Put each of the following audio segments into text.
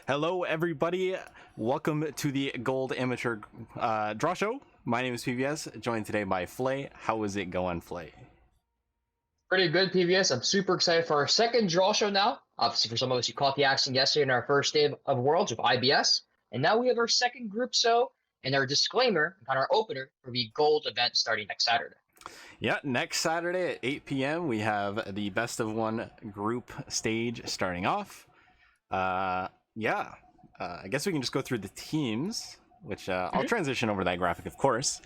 Hello, everybody. Welcome to the Gold Amateur Draw Show. My name is PVS, joined today by Flay. How is it going, Flay? Pretty good, PVS. I'm super excited for our second draw show now. Obviously, for some of us, you caught the action yesterday in our first day of Worlds with IBS. And now we have our second group show and our disclaimer, kind of our opener for the Gold event starting next Saturday. Yeah, next Saturday at 8 p.m., we have the best of one group stage starting off. I guess we can just go through the teams, which I'll transition over that graphic, of course.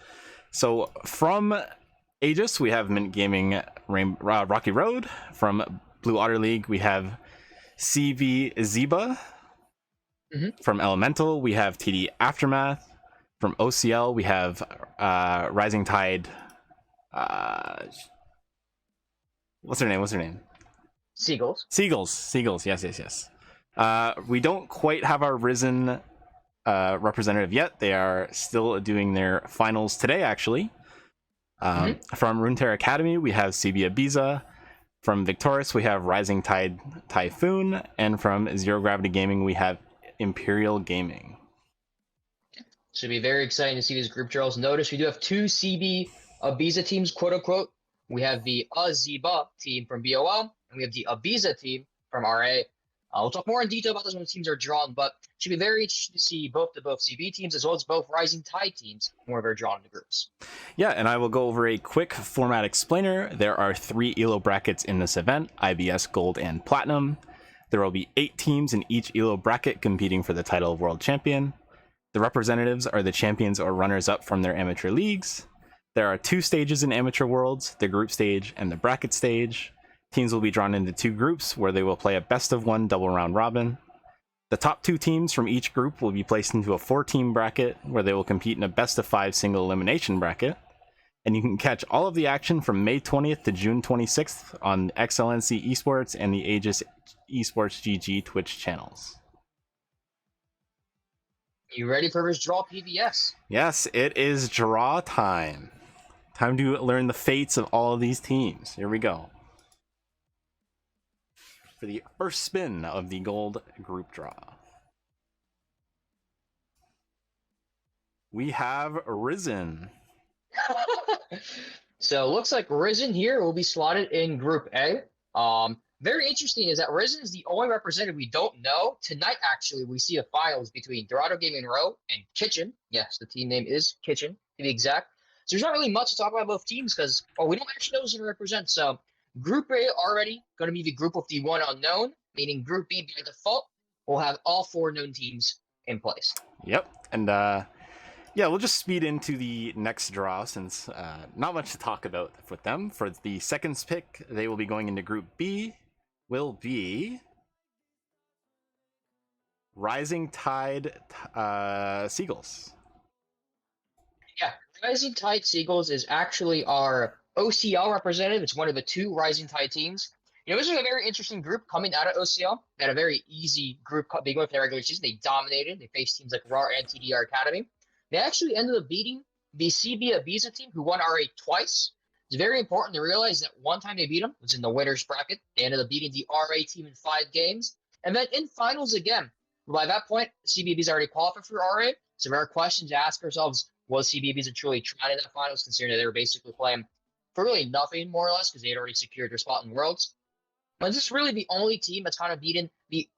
So from Aegis, we have Mint Gaming Rocky Road. From Blue Otter League, we have CV Ziba. From Elemental, we have TD Aftermath. From OCL, we have Rising Tide. What's her name? Seagulls. Seagulls. Yes. We don't quite have our Risen representative yet. They are still doing their finals today, actually. From Runeterra Academy, we have CB Ibiza. From Victorious, we have Rising Tide Typhoon. And from Zero Gravity Gaming, we have Imperial Gaming. Should be very exciting to see these group draws. Notice we do have two CB Ibiza teams, quote unquote. We have the Aziba team from BOL, and we have the Ibiza team from RA. We'll talk more in detail about this when the teams are drawn, but it should be very interesting to see both CB teams as well as both Rising Tide teams more of their drawn into groups. Yeah, and I will go over a quick format explainer. There are 3 ELO brackets in this event, IBS, Gold, and Platinum. There will be 8 teams in each ELO bracket competing for the title of World Champion. The representatives are the champions or runners-up from their amateur leagues. There are 2 stages in Amateur Worlds, the group stage and the bracket stage. Teams will be drawn into 2 groups where they will play a best-of-1 double round robin. The top 2 teams from each group will be placed into a 4-team bracket where they will compete in a best-of-5 single elimination bracket. And you can catch all of the action from May 20th to June 26th on XLNC Esports and the Aegis Esports GG Twitch channels. You ready for his draw, PVS? Yes, it is draw time. Time to learn the fates of all of these teams. Here we go. For the first spin of the Gold group draw, we have Risen. So it looks like Risen here will be slotted in Group A. Very interesting is that Risen is the only representative we don't know. Tonight, actually, we see a finals between Dorado Gaming Row and Kitchen. Yes, the team name is Kitchen, to be exact. So there's not really much to talk about both teams because we don't actually know who's going to represent. So Group A already going to be the group of the one unknown, meaning Group B by default will have all 4 known teams in place. Yep, and yeah, we'll just speed into the next draw since not much to talk about with them. For the second pick, they will be going into Group B. Will be Rising Tide Seagulls. Yeah, Rising Tide Seagulls is actually our OCL representative. It's one of the 2 Rising Tide teams. You know, this is a very interesting group coming out of OCL. They had a very easy group. They go with their regular season. They dominated. They faced teams like RAR and TDR Academy. They actually ended up beating the CB Ibiza team, who won RA twice. It's very important to realize that one time they beat them was in the winners bracket. They ended up beating the RA team in 5 games. And then in finals again. By that point, CB Ibiza already qualified for RA. So there are questions to ask ourselves, was CB Ibiza truly trying in that finals, considering that they were basically playing for really nothing, more or less, because they had already secured their spot in Worlds. But this is really the only team that's kind of beaten the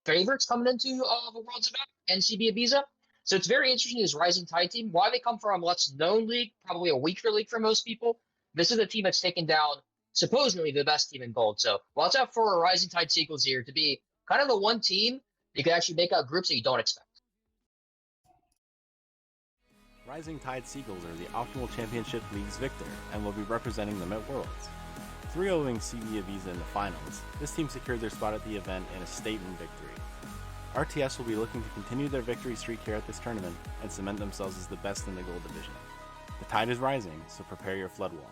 favorites coming into the Worlds event and CB Ibiza. So it's very interesting, this Rising Tide team. Why they come from a less known league, probably a weaker league for most people. This is a team that's taken down, supposedly, the best team in Gold. So watch out for a Rising Tide Seagulls here to be kind of the one team you can actually make out groups that you don't expect. Rising Tide Seagulls are the Optimal Championship League's victor and will be representing them at Worlds. 3-0ing CB Ibiza in the finals, this team secured their spot at the event in a statement victory. RTS will be looking to continue their victory streak here at this tournament and cement themselves as the best in the Gold division. The tide is rising, so prepare your flood walls.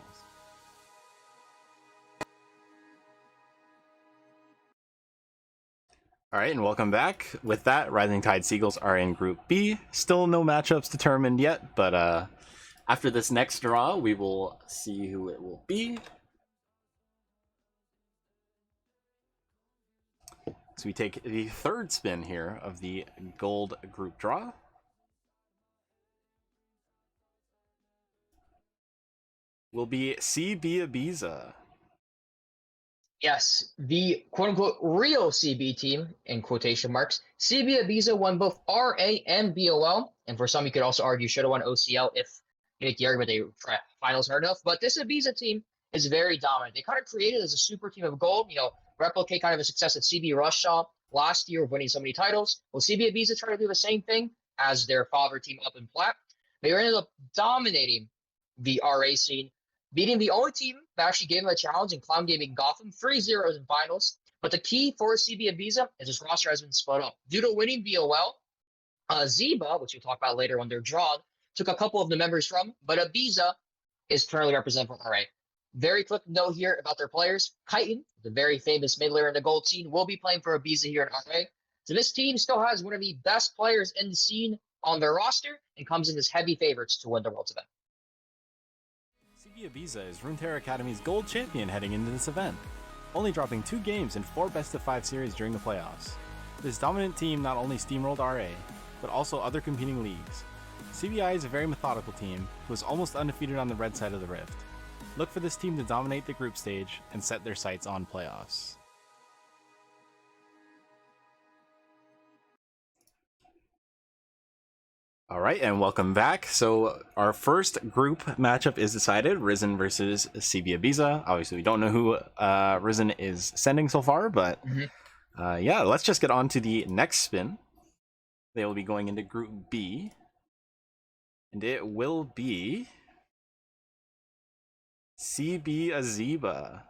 Alright, and welcome back. With that, Rising Tide Seagulls are in Group B. Still no matchups determined yet, but after this next draw, we will see who it will be. So we take the third spin here of the gold group draw. Will be CB Ibiza. Yes, the quote-unquote real CB team, in quotation marks. CB Ibiza won both RA and BOL, and for some you could also argue should have won OCL if you make the argument they finals hard enough. But this Ibiza team is very dominant. They kind of created as a super team of gold, replicate kind of a success at CB Russia last year, winning so many titles. Well, CB Ibiza try to do the same thing as their father team up in Plat. They ended up dominating the RA scene, beating the only team that actually gave them a challenge in Clown Gaming Gotham, 3-0 in finals. But the key for CB Ibiza is this roster has been split up. Due to winning BOL, Zeba, which we'll talk about later when they're drawn, took a couple of the members from, but Ibiza is currently represented for RA. Very quick note here about their players. Chitin, the very famous mid laner in the gold scene, will be playing for Ibiza here in RA. So this team still has one of the best players in the scene on their roster and comes in as heavy favorites to win the Worlds event. CB Ibiza is Runeterra Academy's gold champion heading into this event, only dropping 2 games in 4 best-of-5 series during the playoffs. This dominant team not only steamrolled RA, but also other competing leagues. CBI is a very methodical team who is almost undefeated on the red side of the rift. Look for this team to dominate the group stage and set their sights on playoffs. All right, and welcome back. So our first group matchup is decided, Risen versus CB Ibiza. Obviously, we don't know who Risen is sending so far, but yeah, let's just get on to the next spin. They will be going into Group B, and it will be CB Aziba.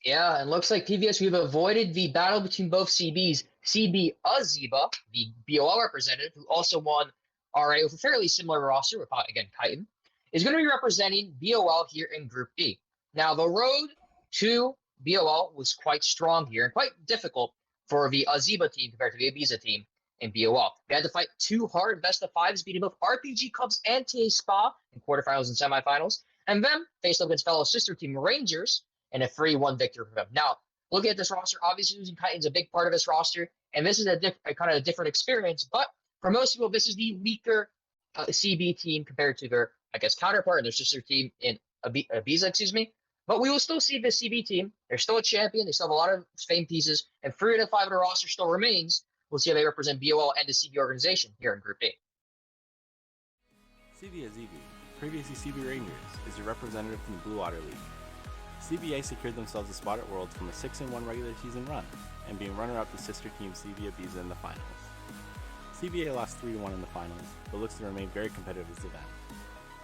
Yeah, and looks like PVS, we've avoided the battle between both CBs. CB Aziba, the BOL representative, who also won RA with a fairly similar roster, with, again, Chitin, is going to be representing BOL here in Group B. Now, the road to BOL was quite strong here and quite difficult for the Aziba team compared to the Ibiza team in BOL. They had to fight 2 hard best-of-5s, beating both RPG Cubs and TA Spa in quarterfinals and semifinals, and then faced up against fellow sister team Rangers and a 3-1 victory for them. Now, looking at this roster, obviously losing Chitin's a big part of this roster, and this is a kind of a different experience. But for most people, this is the weaker CB team compared to their, I guess, counterpart and their sister team in Ibiza, excuse me. But we will still see this CB team. They're still a champion. They still have a lot of famed pieces, and 3 out of 5 of the roster still remains. We'll see how they represent BOL and the CB organization here in Group B. CB Azibi, previously CB Rangers, is your representative from the Blue Water League. CBA secured themselves a spot at Worlds from a 6-1 regular season run, and being runner-up to sister team CB Ibiza in the finals. CBA lost 3-1 in the finals, but looks to remain very competitive this event.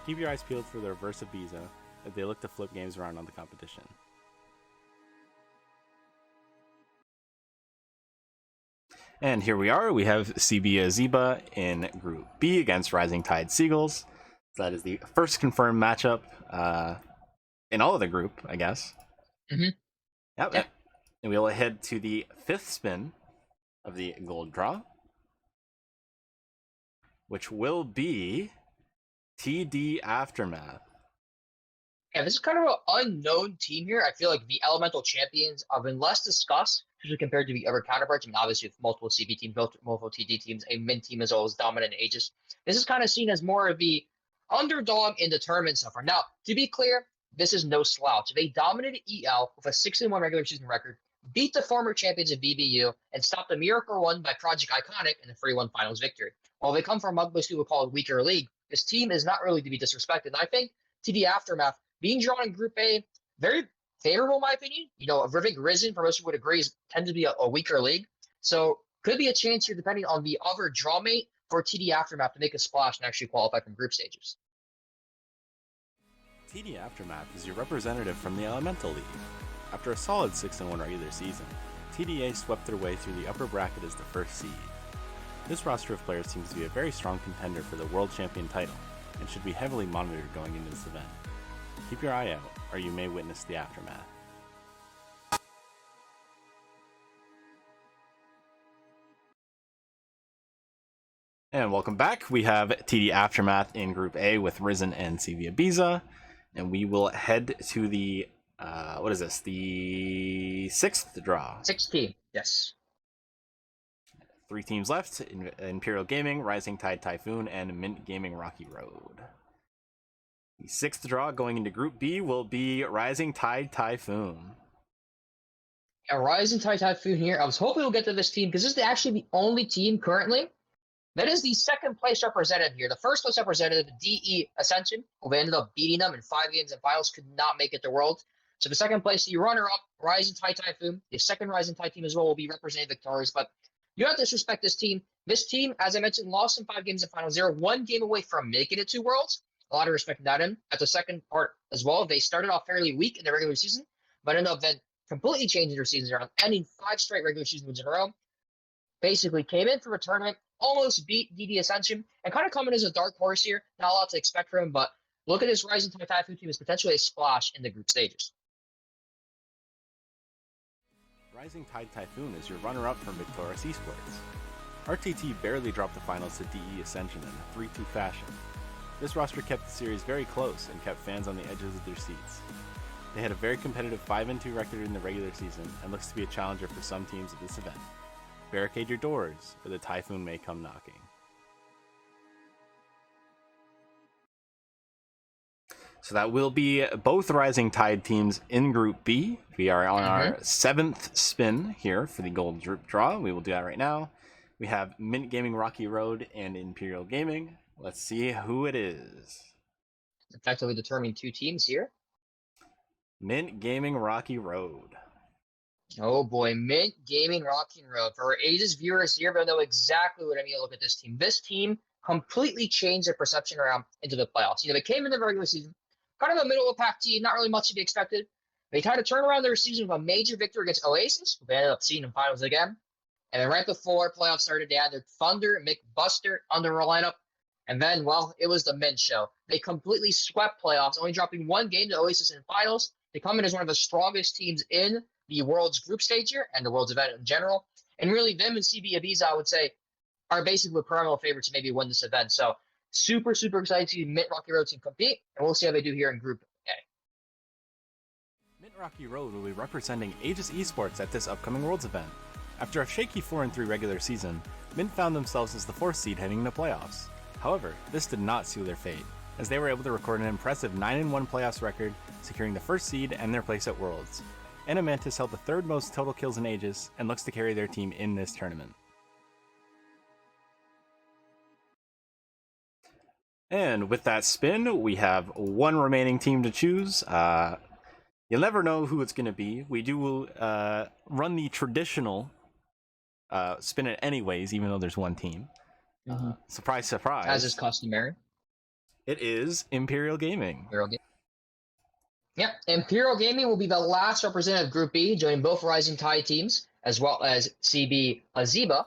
Keep your eyes peeled for the reverse Ibiza, as they look to flip games around on the competition. And here we are, we have CB Aziba in Group B against Rising Tide Seagulls. So that is the first confirmed matchup in all of the group, I guess. Yep. And we will head to the 5th spin of the gold draw, which will be TD Aftermath. Yeah, this is kind of an unknown team here. I feel like the Elemental Champions have been less discussed, especially compared to the other counterparts. I mean, obviously, with multiple CB teams, multiple TD teams, a Min team is always dominant in Aegis. This is kind of seen as more of the underdog in the tournament so far. Now, to be clear, this is no slouch. They dominated EL with a 6-1 regular season record, beat the former champions of BBU, and stopped the Miracle Run by Project Iconic in the 3-1 finals victory. While they come from what most people call a weaker league, this team is not really to be disrespected. And I think TD Aftermath, being drawn in Group A, very favorable in my opinion. I think Risen, for most people would agree, tends to be a weaker league. So could be a chance here, depending on the other draw mate, for TD Aftermath to make a splash and actually qualify from group stages. TD Aftermath is your representative from the Elemental League. After a solid 6-1 regular season, TDA swept their way through the upper bracket as the first seed. This roster of players seems to be a very strong contender for the World Champion title, and should be heavily monitored going into this event. Keep your eye out, or you may witness the aftermath. And welcome back. We have TD Aftermath in Group A with Risen and CB Ibiza. And we will head to the, what is this? The 6th draw. 16, yes. 3 teams left: Imperial Gaming, Rising Tide Typhoon, and Mint Gaming Rocky Road. The 6th draw going into Group B will be Rising Tide Typhoon. Yeah, Rising Tide Typhoon here. I was hoping we'll get to this team because this is actually the only team currently that is the second place representative here. The first place representative, DE Ascension, who ended up beating them in 5 games and finals, could not make it to World. So the second place, the runner-up, Rising Tide Typhoon, the second Rising Tide team as well, will be represented victorious. But you don't disrespect this team. This team, as I mentioned, lost in 5 games and finals. They're 1 game away from making it to Worlds. A lot of respect to that in. At the second part as well, they started off fairly weak in the regular season, but ended up then completely changing their seasons around, ending 5 straight regular season wins in a row. Basically came in for a tournament, almost beat DD Ascension, and kind of coming as a dark horse here. Not a lot to expect from him, but look at this Rising Tide Typhoon team as potentially a splash in the group stages. Rising Tide Typhoon is your runner-up from Victorious Esports. RTT barely dropped the finals to DE Ascension in a 3-2 fashion. This roster kept the series very close and kept fans on the edges of their seats. They had a very competitive 5-2 record in the regular season and looks to be a challenger for some teams at this event. Barricade your doors, or the Typhoon may come knocking. So that will be both Rising Tide teams in Group B. We are on our 7th spin here for the gold group draw. We will do that right now. We have Mint Gaming Rocky Road and Imperial Gaming. Let's see who it is. Effectively determining 2 teams here. Mint Gaming Rocky Road. Oh boy, Mint Gaming Rocky Road. For our Aegis viewers here, they'll know exactly what I mean to look at this team. This team completely changed their perception around into the playoffs. They came in the regular season, kind of a middle of the pack team, not really much to be expected. They tried to turn around their season with a major victory against Oasis, who they ended up seeing in finals again. And then right before playoffs started, they had their Thunder, McBuster under their lineup. And then, well, it was the Mint show. They completely swept playoffs, only dropping 1 game to Oasis in finals. They come in as one of the strongest teams in the World's group stage here and the World's event in general. And really, them and CB Ibiza, I would say, are basically perennial favorites to maybe win this event. So super, super excited to see Mint Rocky Road team compete. And we'll see how they do here in Group A. Mint Rocky Road will be representing Aegis Esports at this upcoming Worlds event. After a shaky 4-3 regular season, Mint found themselves as the 4th seed heading into playoffs. However, this did not seal their fate, as they were able to record an impressive 9-1 playoffs record, securing the 1st seed and their place at Worlds. Anamantis held the 3rd most total kills in Aegis, and looks to carry their team in this tournament. And with that spin, we have 1 remaining team to choose. You'll never know who it's going to be. We do run the traditional spin it anyways, even though there's 1 team. Surprise, surprise. As is customary. It is Imperial Gaming. Imperial Gaming. Yeah, Imperial Gaming will be the last representative of Group B, joining both Rising Tide teams, as well as CB Aziba.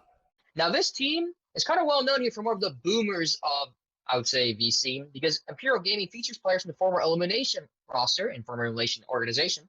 Now, this team is kind of well known here for more of the boomers of, I would say, the scene, because Imperial Gaming features players from the former Elimination roster and former Elimination organization.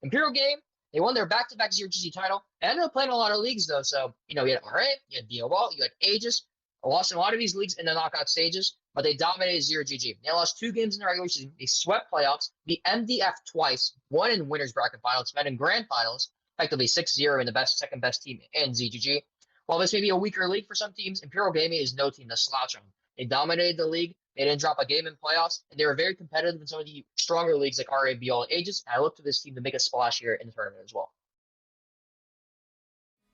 Imperial Game, they won their back-to-back 0GG title. They ended up playing a lot of leagues, though. So, you had RA, you had DOL, you had Aegis. They lost in a lot of these leagues in the knockout stages, but they dominated 0GG. They lost 2 games in the regular season. They swept playoffs, beat MDF twice, won in winners bracket finals, met in grand finals, effectively 6-0 in the second best team in ZGG. While this may be a weaker league for some teams, Imperial Gaming is no team to slouch on. They dominated the league. They didn't drop a game in playoffs, and they were very competitive in some of the stronger leagues like RA, BL, and Aegis. And I look to this team to make a splash here in the tournament as well.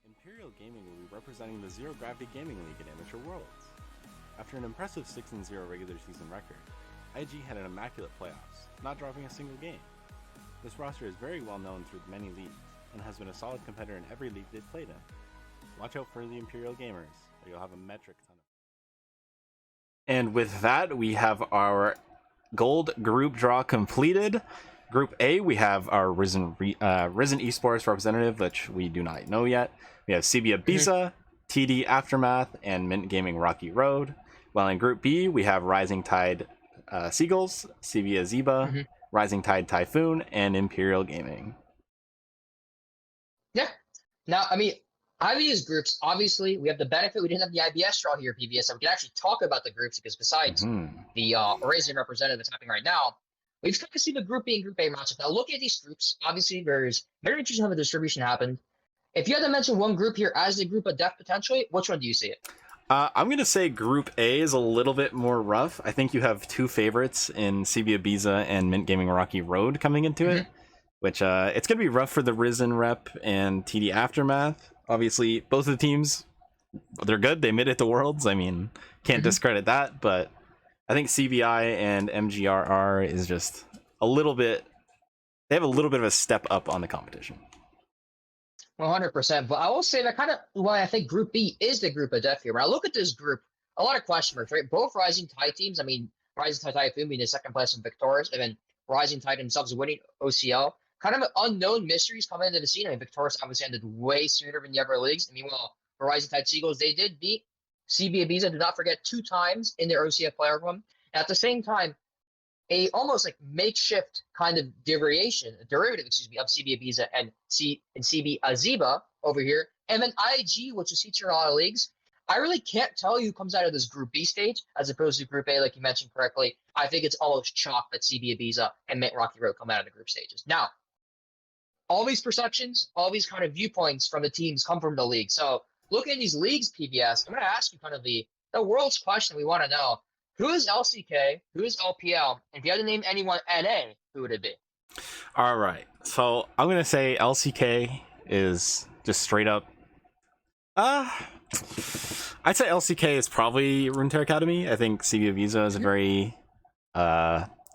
Imperial Gaming will be representing the Zero Gravity Gaming League at Amateur Worlds. After an impressive 6-0 regular season record, IG had an immaculate playoffs, not dropping a single game. This roster is very well known through many leagues, and has been a solid competitor in every league they've played in. Watch out for the Imperial Gamers, or you'll have a metric ton of. And with that, we have our gold group draw completed. Group A, we have our Risen Esports representative, which we do not know yet. We have CB Ibiza, TD Aftermath, and Mint Gaming Rocky Road. While in Group B, we have Rising Tide Seagulls, CB Aziba, Rising Tide Typhoon, and Imperial Gaming. Yeah. Now, I mean, IBS groups, obviously, we have the benefit. We didn't have the IBS draw here, PVS, so we can actually talk about the groups, because besides the Horizon representative that's happening right now, we just kind of see the Group B and Group A matchup. Now, looking at these groups, obviously, there's very interesting how the distribution happened. If you had to mention one group here as the group of death potentially, which one do you see it? I'm going to say Group A is a little bit more rough. I think you have two favorites in CB Ibiza and Mint Gaming Rocky Road coming into it, which it's going to be rough for the Risen Rep and TD Aftermath. Obviously, both of the teams, they're good. They made it to Worlds. I mean, can't discredit that, but I think CBI and MGRR is just a little bit, they have a little bit of a step up on the competition. 100%. But I will say that kind of why I think Group B is the group of death here. When I look at this group, a lot of question marks, right? Both Rising Tide teams. I mean, Rising Tide Typhoon being the second place in Victorious, and then Rising Tide themselves winning OCL. Kind of unknown mysteries coming into the scene. I mean, Victorious obviously ended way sooner than the other leagues. I mean, well, for Rising Tide Seagulls, they did beat CB Ibiza, do not forget, 2 times in their OCF player run. At the same time, a almost like makeshift kind of derivative, of CB Ibiza and CB Aziba over here. And then IG, which is featured in a lot of leagues. I really can't tell you who comes out of this Group B stage as opposed to Group A, like you mentioned correctly. I think it's almost chalk that CB Ibiza and Mint Rocky Road come out of the group stages. Now, all these perceptions, all these kind of viewpoints from the teams come from the league. So looking at these leagues, PVS, I'm going to ask you kind of the world's question we want to know. Who is LCK? Who is LPL? And if you had to name anyone NA, who would it be? All right. So I'm going to say LCK is just straight up. I'd say LCK is probably Runeterra Academy. I think CB Ibiza is a very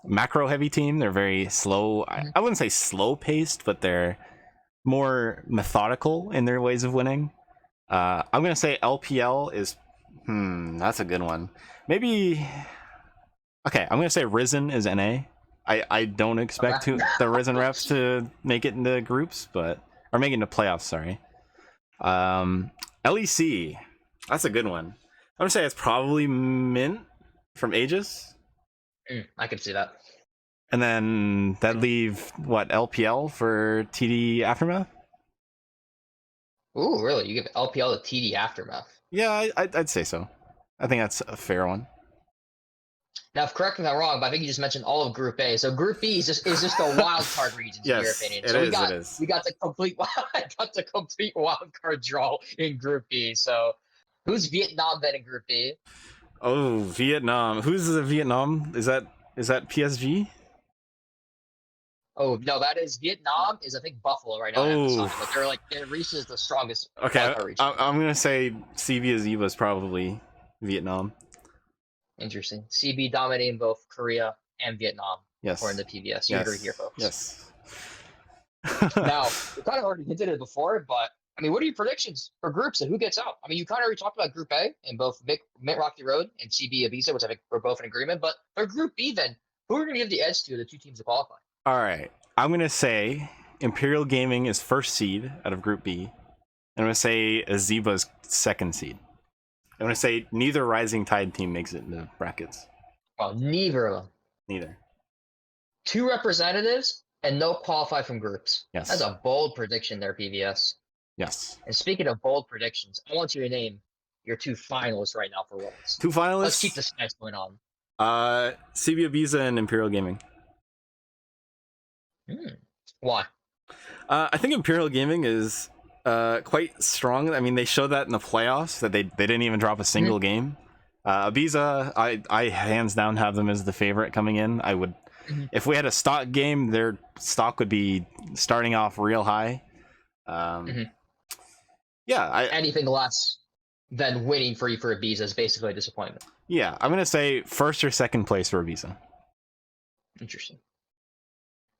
macro heavy team. They're very slow. I wouldn't say slow paced, but they're more methodical in their ways of winning. I'm going to say LPL is, that's a good one. Maybe, okay, I'm going to say Risen is NA. I don't expect the Risen reps to make it into groups, or make it into playoffs, sorry. LEC, that's a good one. I'm going to say it's probably Mint from Aegis. I can see that. And then that leave, LPL for TD Aftermath? Ooh, really? You give LPL to TD Aftermath? Yeah, I'd say so. I think that's a fair one. Now, correct me if I'm wrong, but I think you just mentioned all of Group A. So Group B is just a wild card region, in your opinion. So it is. We got the complete wild card draw in Group B. So who's Vietnam then in Group B? Oh, Vietnam. Who's the Vietnam? Is that PSG? Oh no, that is Vietnam. Is I think Buffalo right now. Oh, but their region is the strongest. Okay, I'm gonna say CB Aziba is probably Vietnam. Interesting. CB dominating both Korea and Vietnam. Yes. According to PVS. You agree here, folks? Yes. Now, we kind of already hinted it before, but I mean, what are your predictions for groups and who gets out? I mean, you kind of already talked about Group A in both Mint Rocky Road and CB Ibiza, which I think we're both in agreement. But for Group B, then, who are going to give the edge to the two teams to qualify? All right. I'm going to say Imperial Gaming is first seed out of Group B. I'm going to say Aziba is second seed. I'm going to say neither Rising Tide team makes it in the brackets. Well, neither of them. Neither. 2 representatives and no qualify from groups. Yes. That's a bold prediction there, PVS. Yes. And speaking of bold predictions, I want you to name your 2 finalists right now for Worlds. 2 finalists? Let's keep this nice going on. CB Ibiza and Imperial Gaming. Why? I think Imperial Gaming is quite strong. I mean, they showed that in the playoffs that they didn't even drop a single game. Ibiza, I hands down have them as the favorite coming in. I would, if we had a stock game, their stock would be starting off real high. Yeah, anything less than winning for Ibiza is basically a disappointment. Yeah, I'm gonna say first or second place for Ibiza. Interesting.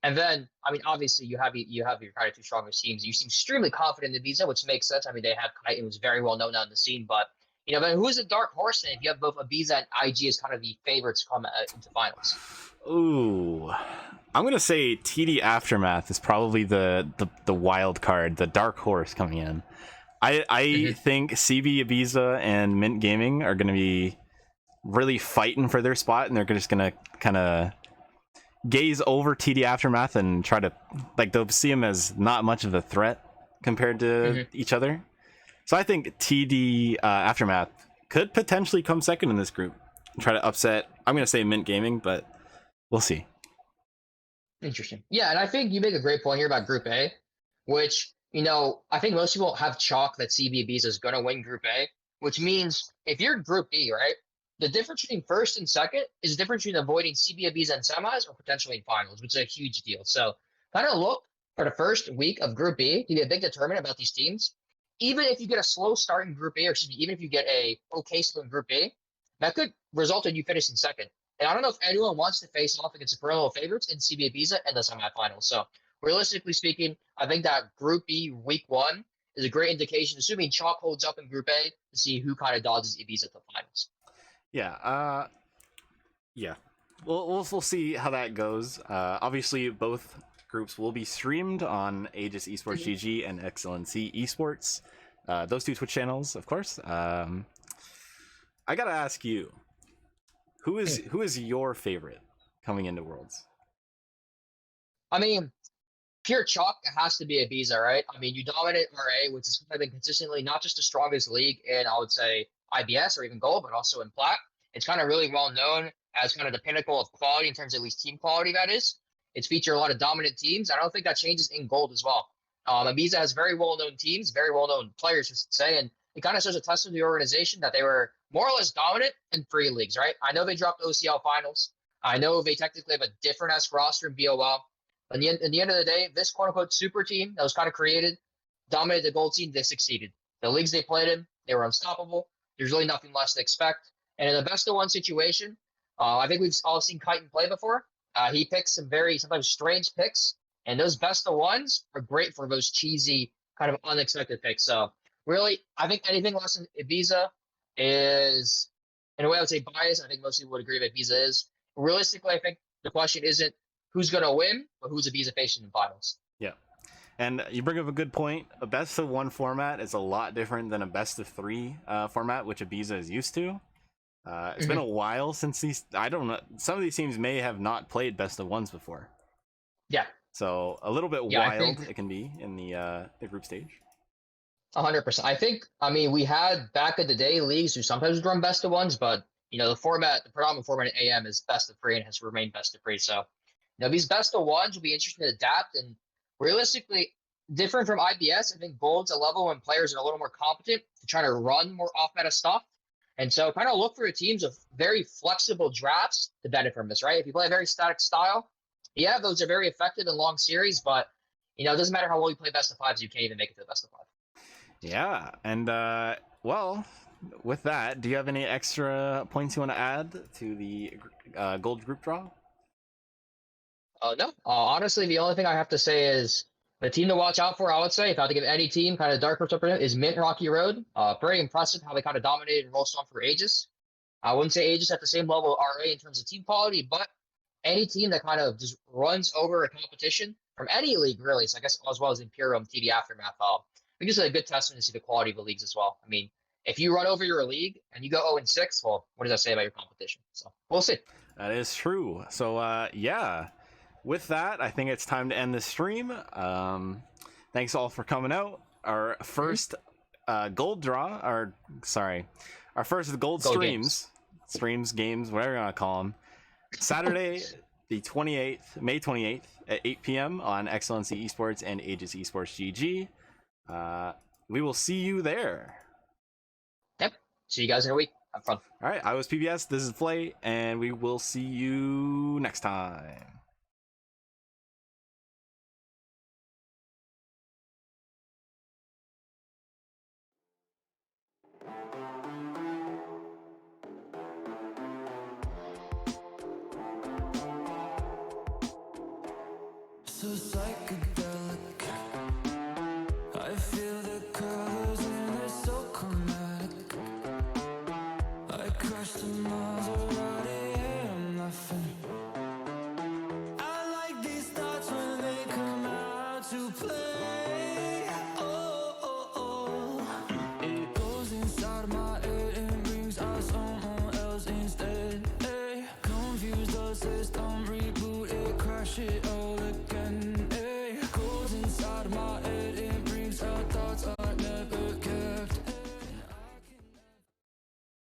And then, I mean, obviously, you have your kind of 2 strongest teams. You seem extremely confident in Ibiza, which makes sense. I mean, they have Kite, who's very well known on the scene. But then who is the dark horse then? If you have both Ibiza and IG as kind of the favorites to come into finals. Ooh, I'm gonna say TD Aftermath is probably the wild card, the dark horse coming in. I think CB Ibiza and Mint Gaming are gonna be really fighting for their spot, and they're just gonna kind of gaze over TD Aftermath and try to, they'll see him as not much of a threat compared to each other. So I think TD Aftermath could potentially come second in this group and try to upset, I'm going to say Mint Gaming, but we'll see. Interesting. Yeah, and I think you make a great point here about Group A, which I think most people have chalk that CB Ibiza is going to win Group A, which means if you're Group B, right, the difference between first and second is the difference between avoiding CB Ibiza in semis or potentially in finals, which is a huge deal. So kind of look for the first week of Group B to be a big determinant about these teams. Even if you get a slow start in Group A, or excuse me, even if you get a okay start in Group B, that could result in you finishing second. And I don't know if anyone wants to face off against the perennial favorites in CB Ibiza and the semifinals. So realistically speaking, I think that Group B week 1 is a great indication, assuming chalk holds up in Group A, to see who kind of dodges Ibiza at the finals. Yeah. Yeah. We'll see how that goes. Obviously, both groups will be streamed on Aegis Esports GG and Excellency Esports. Those 2 Twitch channels, of course. I gotta ask you, who is your favorite coming into Worlds? I mean, pure chalk, it has to be Ibiza, right? I mean, you dominate RA, which is, I think, consistently not just the strongest league in, I would say, IBS or even Gold, but also in Plat. It's kind of really well known as kind of the pinnacle of quality in terms of at least team quality, that is. It's featured a lot of dominant teams. I don't think that changes in Gold as well. Ibiza has very well-known teams, very well-known players, I should say, and it kind of shows a testament to the organization that they were more or less dominant in 3 leagues, right? I know they dropped OCL finals. I know they technically have a different-esque roster in BOL. At the end of the day, this quote-unquote super team that was kind of created, dominated the Gold team, they succeeded. The leagues they played in, they were unstoppable. There's really nothing less to expect. And in a best-of-1 situation, I think we've all seen Chitin play before. He picks some very sometimes strange picks, and those best-of-1s are great for those cheesy, kind of unexpected picks. So really, I think anything less than Ibiza is, in a way I would say biased. I think most people would agree that Ibiza is. Realistically, I think the question isn't who's going to win, but who's Ibiza facing in finals. Yeah. And you bring up a good point. A best-of-1 format is a lot different than a best-of-3 format, which Ibiza is used to. It's been a while since these. I don't know. Some of these teams may have not played best-of-1s before. Yeah. So a little bit wild it can be in the group stage. 100%. I mean, we had back in the day leagues who sometimes run best-of-1s, but the predominant format in AM is best-of-3 and has remained best-of-3. So these best-of-1s will be interesting to adapt, and realistically, different from IBS, I think Gold's a level when players are a little more competent to try to run more off-meta stuff. And so kind of look for teams of very flexible drafts to benefit from this, right? If you play a very static style, yeah, those are very effective in long series, but it doesn't matter how well you play best-of-5s, you can't even make it to the best-of-5. Yeah, and well, with that, do you have any extra points you want to add to the Gold group draw? No. Honestly, the only thing I have to say is the team to watch out for, I would say, if I had to give any team kind of dark horse up is Mint Rocky Road. Very impressive how they kind of dominated and rolled on for Aegis. I wouldn't say Aegis at the same level of RA in terms of team quality, but any team that kind of just runs over a competition from any league, really, so I guess as well as Imperium, TD Aftermath, I think this is a good testament to see the quality of the leagues as well. I mean, if you run over your league and you go 0-6, well, what does that say about your competition? So we'll see. That is true. So, yeah. With that, I think it's time to end the stream. Thanks all for coming out. Our first gold draw, our first gold streams, games, whatever you want to call them. Saturday, the 28th, May 28th at 8 p.m. on Excellency Esports and Aegis Esports GG. We will see you there. Yep. See you guys in a week. Have fun. All right. I was PVS. This is Flay, and we will see you next time. So psychedelic, I feel the colors and they're so chromatic. I crushed the Maserati and I'm laughing. I like these thoughts when they come out to play. Oh, oh, oh. It goes inside my head and brings out someone else instead. Confuse the system, reboot it, crash it.